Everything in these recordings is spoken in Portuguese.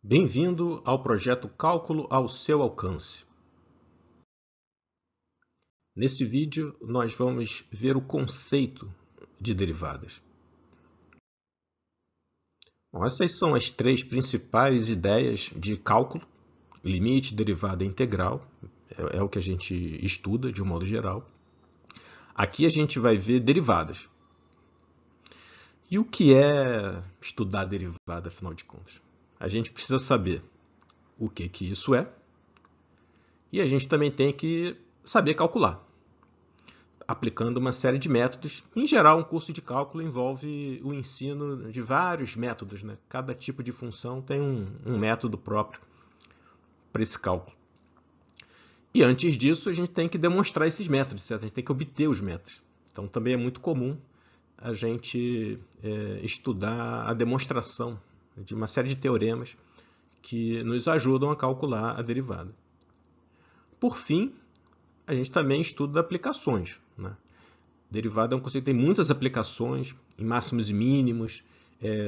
Bem-vindo ao projeto Cálculo ao seu alcance. Nesse vídeo, nós vamos ver o conceito de derivadas. Bom, essas são as três principais ideias de cálculo: limite, derivada e integral. É o que a gente estuda de um modo geral. Aqui a gente vai ver derivadas. E o que é estudar derivada, afinal de contas? A gente precisa saber o que isso é, e a gente também tem que saber calcular, aplicando uma série de métodos. Em geral, um curso de cálculo envolve o ensino de vários métodos, né? Cada tipo de função tem um método próprio para esse cálculo. E antes disso, a gente tem que demonstrar esses métodos, certo? A gente tem que obter os métodos. Então, também é muito comum a gente estudar a demonstração de uma série de teoremas que nos ajudam a calcular a derivada. Por fim, a gente também estuda aplicações, né? Derivada é um conceito que tem muitas aplicações, em máximos e mínimos,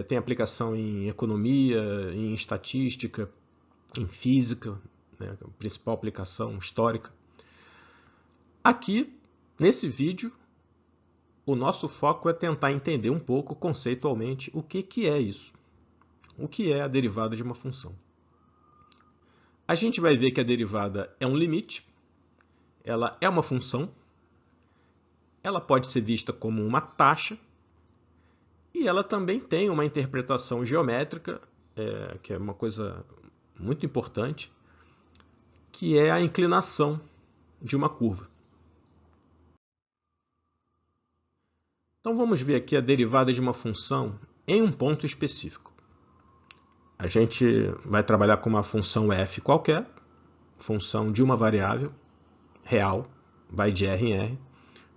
tem aplicação em economia, em estatística, em física, né? A principal aplicação histórica. Aqui, nesse vídeo, o nosso foco é tentar entender um pouco conceitualmente o que é isso. O que é a derivada de uma função? A gente vai ver que a derivada é um limite, ela é uma função, ela pode ser vista como uma taxa, e ela também tem uma interpretação geométrica, que é uma coisa muito importante, que é a inclinação de uma curva. Então vamos ver aqui a derivada de uma função em um ponto específico. A gente vai trabalhar com uma função f qualquer, função de uma variável real, vai de R em R,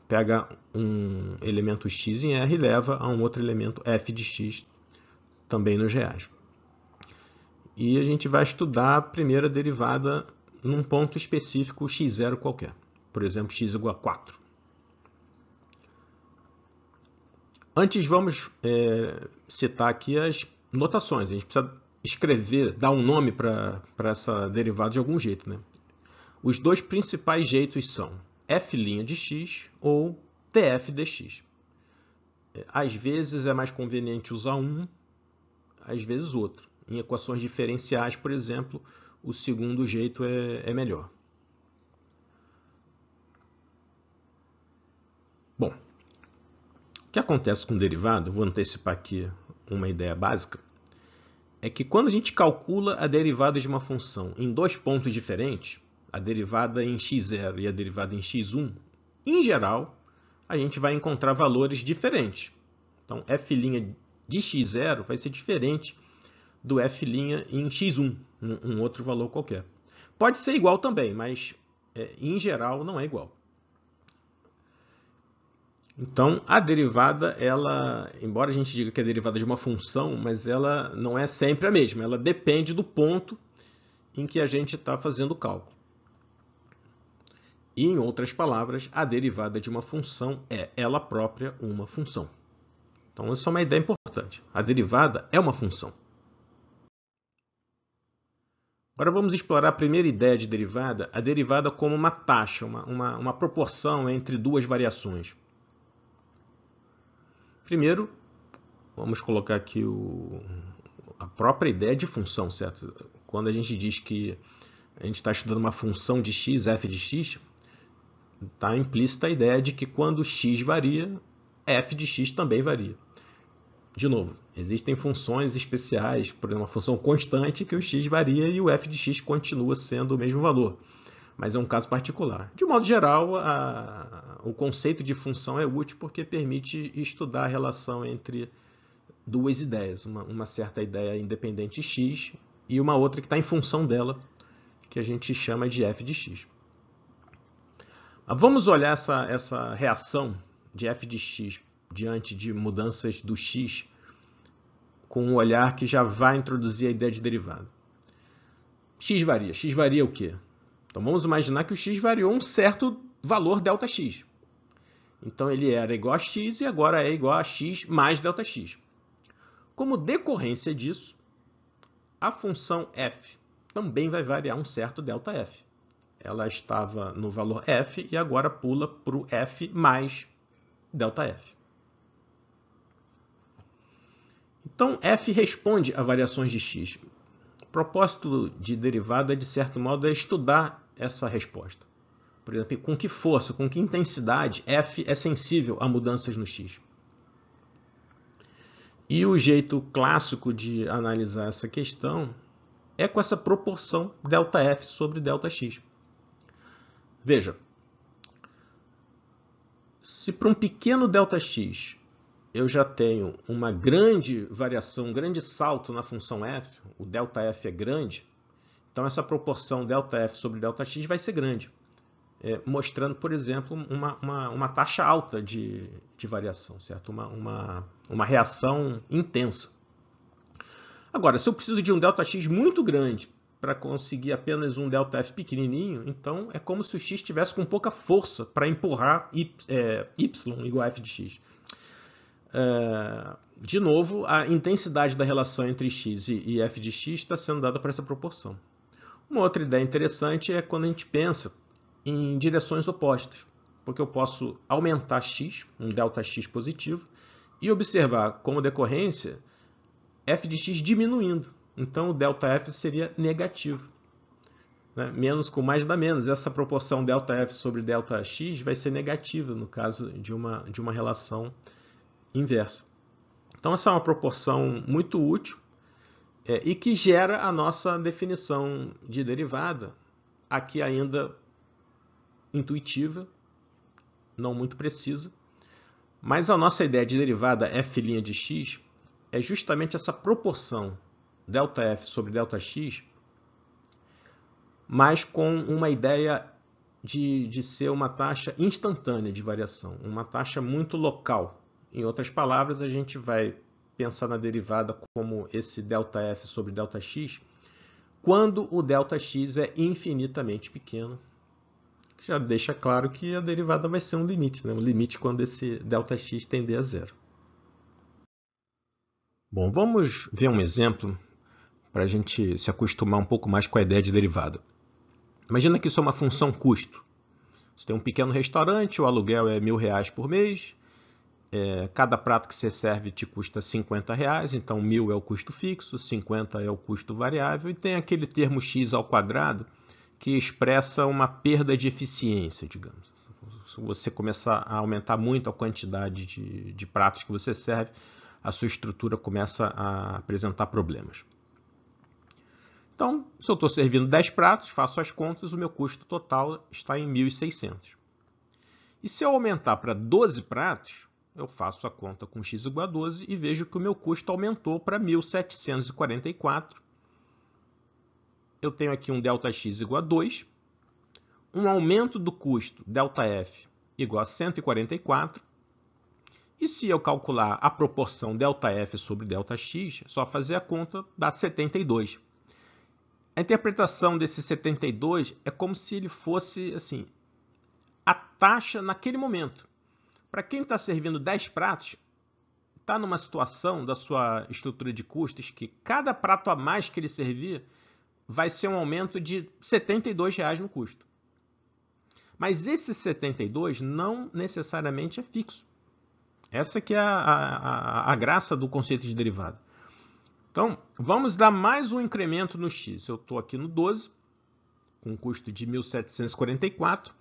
pega um elemento x em R e leva a um outro elemento f de x, também nos reais. E a gente vai estudar a primeira derivada num ponto específico x0 qualquer, por exemplo, x igual a 4. Antes vamos citar aqui as notações. A gente precisa escrever, dar um nome para essa derivada de algum jeito, né? Os dois principais jeitos são f' de x ou tf dx. Às vezes é mais conveniente usar um, às vezes outro. Em equações diferenciais, por exemplo, o segundo jeito é melhor. Bom, o que acontece com derivada, vou antecipar aqui uma ideia básica, é que quando a gente calcula a derivada de uma função em dois pontos diferentes, a derivada em x0 e a derivada em x1, em geral, a gente vai encontrar valores diferentes. Então, f' de x0 vai ser diferente do f' em x1, um outro valor qualquer. Pode ser igual também, mas em geral não é igual. Então, a derivada, embora a gente diga que é derivada de uma função, mas ela não é sempre a mesma. Ela depende do ponto em que a gente está fazendo o cálculo. E, em outras palavras, a derivada de uma função é ela própria uma função. Então, essa é uma ideia importante. A derivada é uma função. Agora vamos explorar a primeira ideia de derivada, a derivada como uma taxa, uma proporção entre duas variações. Primeiro, vamos colocar aqui a própria ideia de função, certo? Quando a gente diz que a gente está estudando uma função de x, f de x, está implícita a ideia de que quando x varia, f de x também varia. De novo, existem funções especiais, por exemplo, uma função constante que o x varia e o f de x continua sendo o mesmo valor. Mas é um caso particular. De modo geral, o conceito de função é útil porque permite estudar a relação entre duas ideias, uma certa ideia independente x e uma outra que está em função dela, que a gente chama de f de x. Vamos olhar essa reação de f de x diante de mudanças do x com um olhar que já vai introduzir a ideia de derivada. X varia o quê? Então, vamos imaginar que o x variou um certo valor ΔX. Então, ele era igual a x e agora é igual a x mais ΔX. Como decorrência disso, a função f também vai variar um certo ΔF. Ela estava no valor f e agora pula para o f mais ΔF. Então, f responde a variações de x. O propósito de derivada, de certo modo, é estudar essa resposta. Por exemplo, com que força, com que intensidade f é sensível a mudanças no x. E o jeito clássico de analisar essa questão é com essa proporção ΔF sobre ΔX. Veja, se para um pequeno ΔX eu já tenho uma grande variação, um grande salto na função f, o ΔF é grande, então essa proporção ΔF sobre ΔX vai ser grande, mostrando, por exemplo, uma taxa alta de variação, certo? Uma reação intensa. Agora, se eu preciso de um ΔX muito grande para conseguir apenas um ΔF pequenininho, então é como se o x estivesse com pouca força para empurrar y igual a f de x. De novo, a intensidade da relação entre x e f de x está sendo dada por essa proporção. Uma outra ideia interessante é quando a gente pensa em direções opostas, porque eu posso aumentar x, um ΔX positivo, e observar como decorrência f de x diminuindo. Então o ΔF seria negativo. Menos com mais dá menos. Essa proporção ΔF sobre ΔX vai ser negativa no caso de uma relação inversa. Então essa é uma proporção muito útil e que gera a nossa definição de derivada, aqui ainda intuitiva, não muito precisa, mas a nossa ideia de derivada f' de x é justamente essa proporção ΔF sobre ΔX, mas com uma ideia de ser uma taxa instantânea de variação, uma taxa muito local. Em outras palavras, a gente vai pensar na derivada como esse ΔF sobre ΔX, quando o ΔX é infinitamente pequeno. Já deixa claro que a derivada vai ser um limite, um limite quando esse ΔX tender a zero. Bom, vamos ver um exemplo para a gente se acostumar um pouco mais com a ideia de derivada. Imagina que isso é uma função custo. Você tem um pequeno restaurante, o aluguel é R$1.000 por mês, cada prato que você serve te custa R$50, então 1.000 é o custo fixo, 50 é o custo variável, e tem aquele termo x ao quadrado que expressa uma perda de eficiência, digamos. Se você começar a aumentar muito a quantidade de pratos que você serve, a sua estrutura começa a apresentar problemas. Então, se eu estou servindo 10 pratos, faço as contas, o meu custo total está em 1.600. E se eu aumentar para 12 pratos, eu faço a conta com x igual a 12 e vejo que o meu custo aumentou para 1.744. Eu tenho aqui um ΔX igual a 2, um aumento do custo ΔF igual a 144, e se eu calcular a proporção ΔF sobre ΔX, é só fazer a conta, dá 72. A interpretação desse 72 é como se ele fosse assim, a taxa naquele momento. Para quem está servindo 10 pratos, está numa situação da sua estrutura de custos que cada prato a mais que ele servir vai ser um aumento de R$ 72 no custo. Mas esse 72 não necessariamente é fixo. Essa que é a graça do conceito de derivada. Então, vamos dar mais um incremento no x. Eu estou aqui no 12, com um custo de 1.744.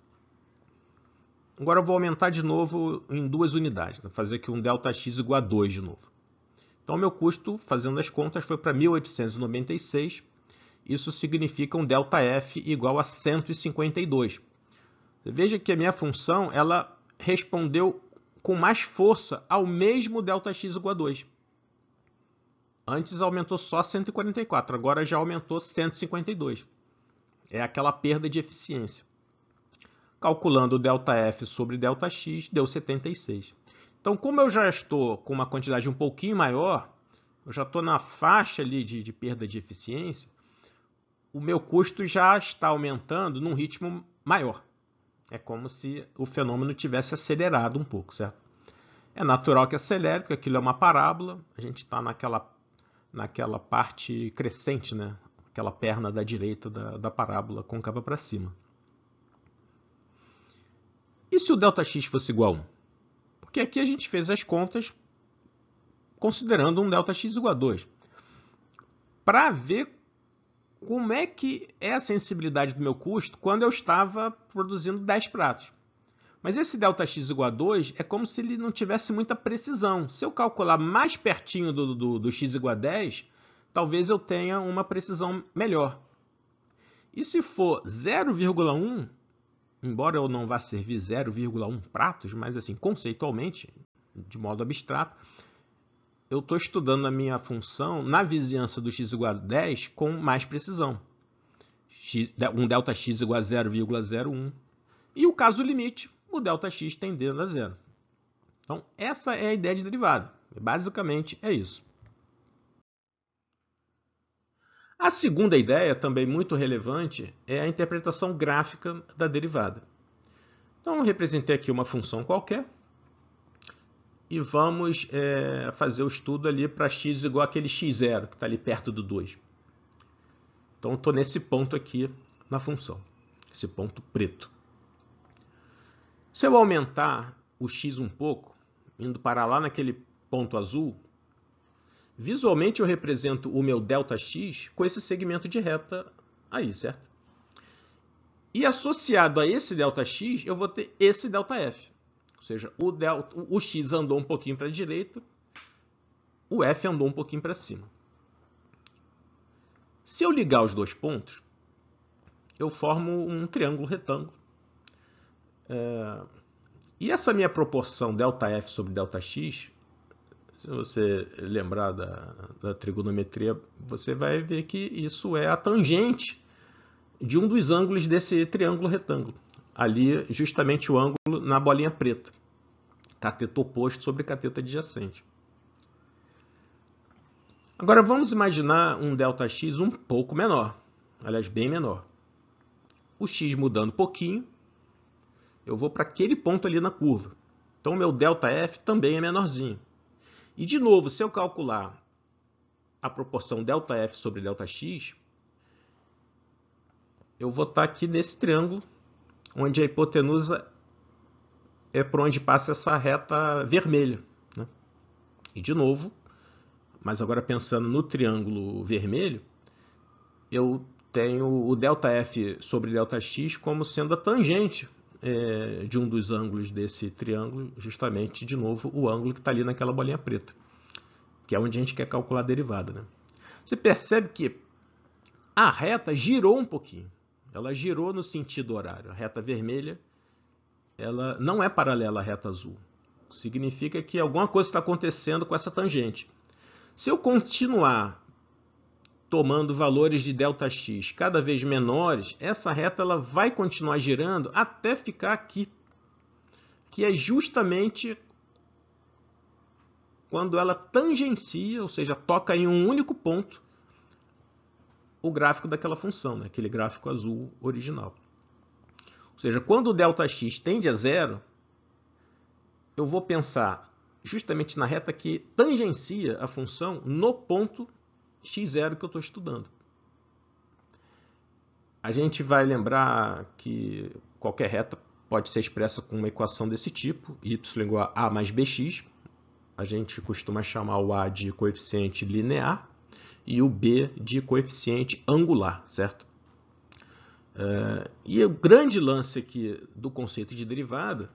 Agora eu vou aumentar de novo em 2 unidades, vou fazer aqui um ΔX igual a 2 de novo. Então, meu custo, fazendo as contas, foi para 1.896. Isso significa um ΔF igual a 152. Veja que a minha função ela respondeu com mais força ao mesmo ΔX igual a 2. Antes aumentou só 144, agora já aumentou 152. É aquela perda de eficiência. Calculando o ΔF sobre ΔX, deu 76. Então, como eu já estou com uma quantidade um pouquinho maior, eu já estou na faixa ali de perda de eficiência, o meu custo já está aumentando num ritmo maior. É como se o fenômeno tivesse acelerado um pouco, certo? É natural que acelere, porque aquilo é uma parábola, a gente está naquela naquela parte crescente, né? Aquela perna da direita da parábola côncava para cima. E se o ΔX fosse igual a 1? Porque aqui a gente fez as contas considerando um ΔX igual a 2. Para ver como é que é a sensibilidade do meu custo quando eu estava produzindo 10 pratos. Mas esse ΔX igual a 2 é como se ele não tivesse muita precisão. Se eu calcular mais pertinho do x igual a 10, talvez eu tenha uma precisão melhor. E se for 0,1, embora eu não vá servir 0,1 pratos, mas assim, conceitualmente, de modo abstrato, eu estou estudando a minha função na vizinhança do x igual a 10 com mais precisão. Um ΔX igual a 0,01. E o caso limite, o ΔX tendendo a zero. Então, essa é a ideia de derivada. Basicamente, é isso. A segunda ideia, também muito relevante, é a interpretação gráfica da derivada. Então, eu representei aqui uma função qualquer e vamos fazer o estudo ali para x igual àquele x0, que está ali perto do 2. Então, estou nesse ponto aqui na função, esse ponto preto. Se eu aumentar o x um pouco, indo para lá naquele ponto azul, visualmente eu represento o meu ΔX com esse segmento de reta aí, certo? E associado a esse ΔX, eu vou ter esse ΔF. Ou seja, o x andou um pouquinho para a direita, o f andou um pouquinho para cima. Se eu ligar os dois pontos, eu formo um triângulo retângulo. E essa minha proporção ΔF sobre ΔX, se você lembrar da trigonometria, você vai ver que isso é a tangente de um dos ângulos desse triângulo retângulo. Ali, justamente o ângulo na bolinha preta. Cateto oposto sobre cateto adjacente. Agora, vamos imaginar um ΔX um pouco menor. Aliás, bem menor. O x mudando um pouquinho, eu vou para aquele ponto ali na curva. Então, o meu ΔF também é menorzinho. E, de novo, se eu calcular a proporção ΔF sobre ΔX, eu vou estar aqui nesse triângulo, onde a hipotenusa é por onde passa essa reta vermelha, né? E, de novo, mas agora pensando no triângulo vermelho, eu tenho o ΔF sobre ΔX como sendo a tangente de um dos ângulos desse triângulo, justamente, de novo, o ângulo que está ali naquela bolinha preta, que é onde a gente quer calcular a derivada, né? Você percebe que a reta girou um pouquinho. Ela girou no sentido horário. A reta vermelha ela não é paralela à reta azul. Significa que alguma coisa está acontecendo com essa tangente. Se eu continuar tomando valores de ΔX cada vez menores, essa reta ela vai continuar girando até ficar aqui, que é justamente quando ela tangencia, ou seja, toca em um único ponto, o gráfico daquela função, né? Aquele gráfico azul original. Ou seja, quando o ΔX tende a zero, eu vou pensar justamente na reta que tangencia a função no ponto x0 que eu estou estudando. A gente vai lembrar que qualquer reta pode ser expressa com uma equação desse tipo, y igual a mais bx. A gente costuma chamar o a de coeficiente linear e o b de coeficiente angular, certo? E o grande lance aqui do conceito de derivada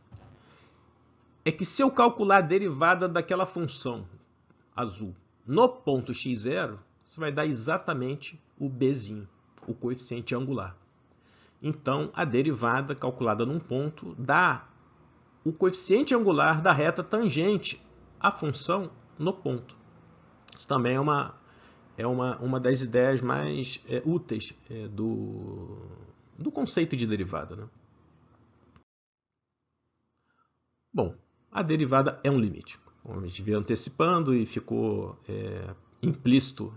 é que se eu calcular a derivada daquela função azul no ponto x0, você vai dar exatamente o bzinho, o coeficiente angular. Então, a derivada calculada num ponto dá o coeficiente angular da reta tangente à função no ponto. Isso também é uma das ideias mais úteis do conceito de derivada, né? Bom, a derivada é um limite. Como a gente veio antecipando e ficou implícito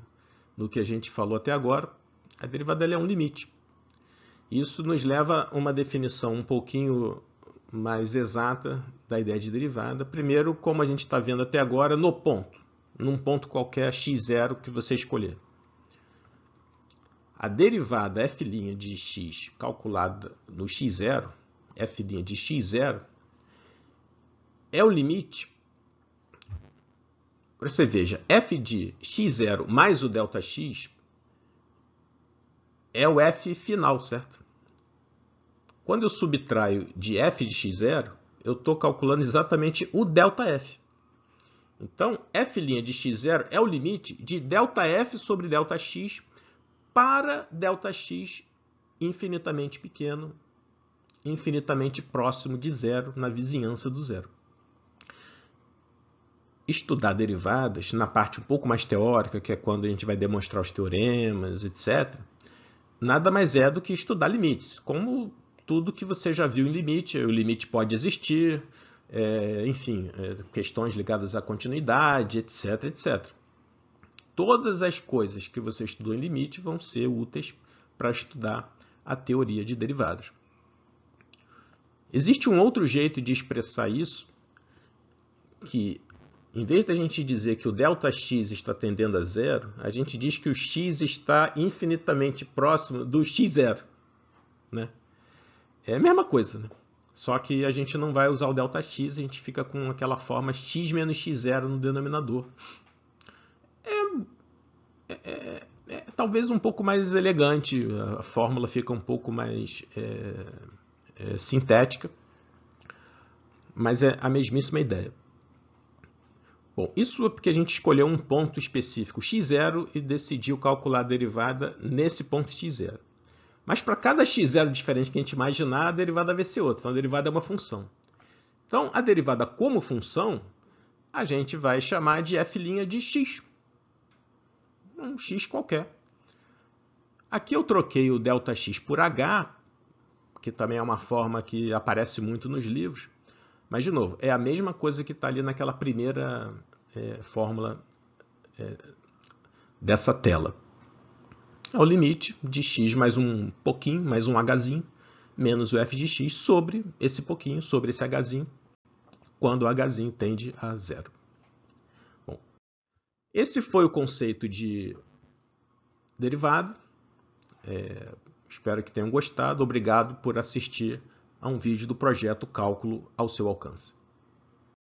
no que a gente falou até agora, a derivada é um limite. Isso nos leva a uma definição um pouquinho mais exata da ideia de derivada. Primeiro, como a gente está vendo até agora, no ponto. num ponto qualquer x0 que você escolher. A derivada f' de x calculada no x0, f' de x0, é o limite. Você veja, f de x0 mais o ΔX é o f final, certo? Quando eu subtraio de f de x0, eu estou calculando exatamente o ΔF. Então, f' de x0 é o limite de ΔF sobre ΔX para Δx infinitamente pequeno, infinitamente próximo de zero, na vizinhança do zero. Estudar derivadas, na parte um pouco mais teórica, que é quando a gente vai demonstrar os teoremas, etc., nada mais é do que estudar limites, como tudo que você já viu em limite. O limite pode existir, enfim, questões ligadas à continuidade, etc., etc. Todas as coisas que você estudou em limite vão ser úteis para estudar a teoria de derivadas. Existe um outro jeito de expressar isso, que em vez da gente dizer que o ΔX está tendendo a zero, a gente diz que o x está infinitamente próximo do x0. Né? É a mesma coisa, né? Só que a gente não vai usar o ΔX, a gente fica com aquela forma x menos x0 no denominador. Talvez um pouco mais elegante, a fórmula fica um pouco mais sintética, mas é a mesmíssima ideia. Bom, isso é porque a gente escolheu um ponto específico, x0, e decidiu calcular a derivada nesse ponto x0. Mas para cada x0 diferente que a gente imaginar, a derivada vai ser outra. Então, a derivada é uma função. Então, a derivada como função, a gente vai chamar de f' de x. Um x qualquer. Aqui eu troquei o ΔX por h, que também é uma forma que aparece muito nos livros. Mas, de novo, é a mesma coisa que está ali naquela primeira fórmula dessa tela. É o limite de x mais um pouquinho, mais um hzinho, menos o f de x sobre esse pouquinho, sobre esse hzinho, quando o hzinho tende a zero. Bom, esse foi o conceito de derivada. Espero que tenham gostado. Obrigado por assistir a um vídeo do projeto Cálculo ao seu alcance.